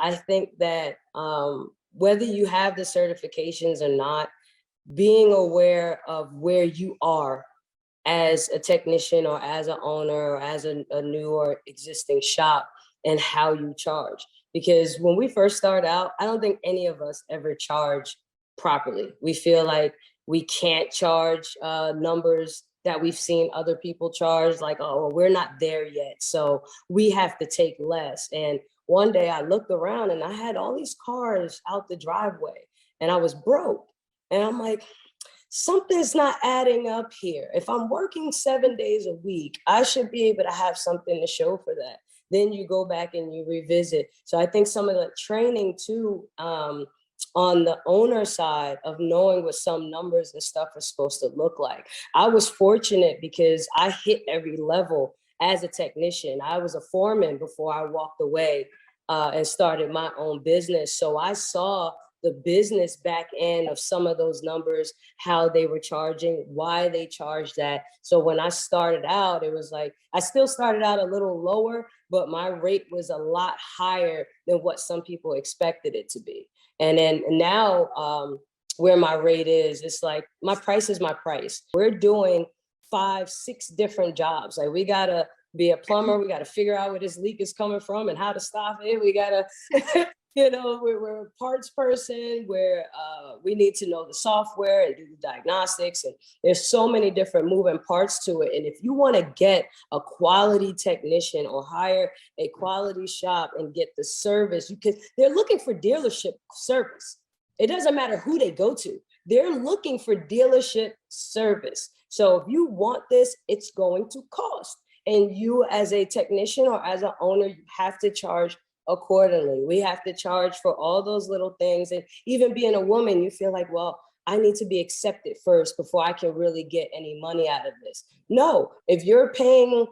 I think that whether you have the certifications or not, being aware of where you are as a technician or as an owner or as a new or existing shop and how you charge. Because when we first start out, I don't think any of us ever charge properly. We feel like we can't charge numbers that we've seen other people charge, like, oh, well, we're not there yet, so we have to take less. And one day I looked around and I had all these cars out the driveway and I was broke. And I'm like, something's not adding up here. If I'm working 7 days a week, I should be able to have something to show for that. Then you go back and you revisit. So I think some of the training too, on the owner side of knowing what some numbers and stuff are supposed to look like. I was fortunate because I hit every level as a technician. I was a foreman before I walked away and started my own business. So I saw the business back end of some of those numbers, how they were charging, why they charged that. So when I started out, it was like, I still started out a little lower, but my rate was a lot higher than what some people expected it to be. And then now where my rate is, it's like, my price is my price. We're doing 5, 6 different jobs. Like, we gotta be a plumber, we gotta figure out where this leak is coming from and how to stop it. We gotta, we're a parts person where we need to know the software and do the diagnostics. And there's so many different moving parts to it. And if you want to get a quality technician or hire a quality shop and get the service, they're looking for dealership service. It doesn't matter who they go to. They're looking for dealership service. So if you want this, it's going to cost. And you as a technician or as an owner, you have to charge accordingly. We have to charge for all those little things. And even being a woman, you feel like, well, I need to be accepted first before I can really get any money out of this. No, if you're paying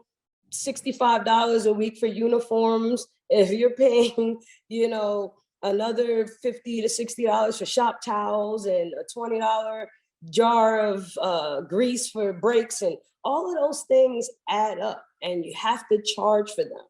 $65 a week for uniforms, if you're paying, another $50 to $60 for shop towels and a $20 jar of grease for brakes, and all of those things add up, and you have to charge for them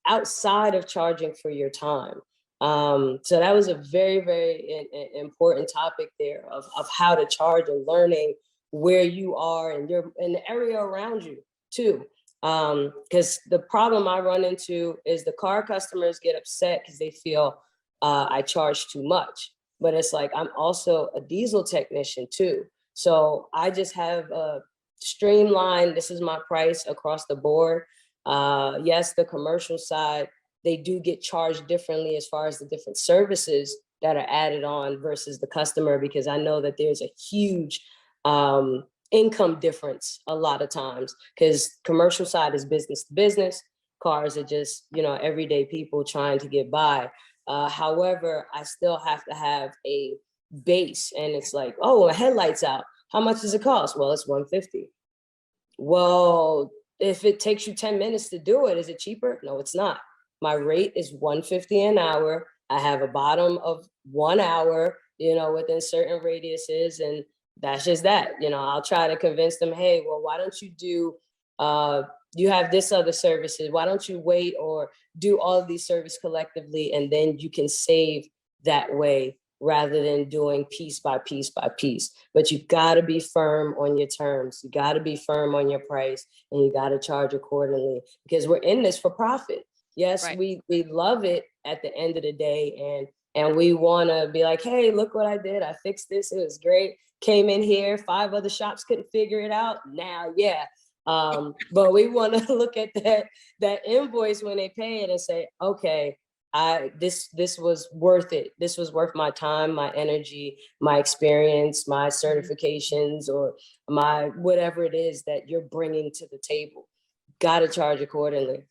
outside of charging for your time. So that was a very, very important topic there of how to charge and learning where you are and in the area around you too. Because the problem I run into is the car customers get upset because they feel I charge too much. But it's like, I'm also a diesel technician too. So I just have a streamlined, this is my price across the board. Yes, the commercial side, they do get charged differently as far as the different services that are added on versus the customer, because I know that there's a huge income difference a lot of times, because commercial side is business to business. Cars are just, everyday people trying to get by. However, I still have to have a base, and it's like, oh, a headlight's out. How much does it cost? Well, it's $150. Well, if it takes you 10 minutes to do it, is it cheaper? No, it's not. My rate is $150 an hour. I have a bottom of 1 hour, within certain radiuses, and that's just that. I'll try to convince them, hey, well, why don't you do, you have this other services. Why don't you wait or do all of these services collectively, and then you can save that way rather than doing piece by piece by piece. But you gotta be firm on your terms. You gotta be firm on your price, and you gotta charge accordingly, because we're in this for profit. Yes, right. We love it at the end of the day, and we wanna be like, hey, look what I did. I fixed this, it was great. Came in here, 5 other shops couldn't figure it out. Now, yeah. But we wanna look at that invoice when they pay it and say, okay, this was worth it. This was worth my time, my energy, my experience, my certifications, or my whatever it is that you're bringing to the table. Got to charge accordingly.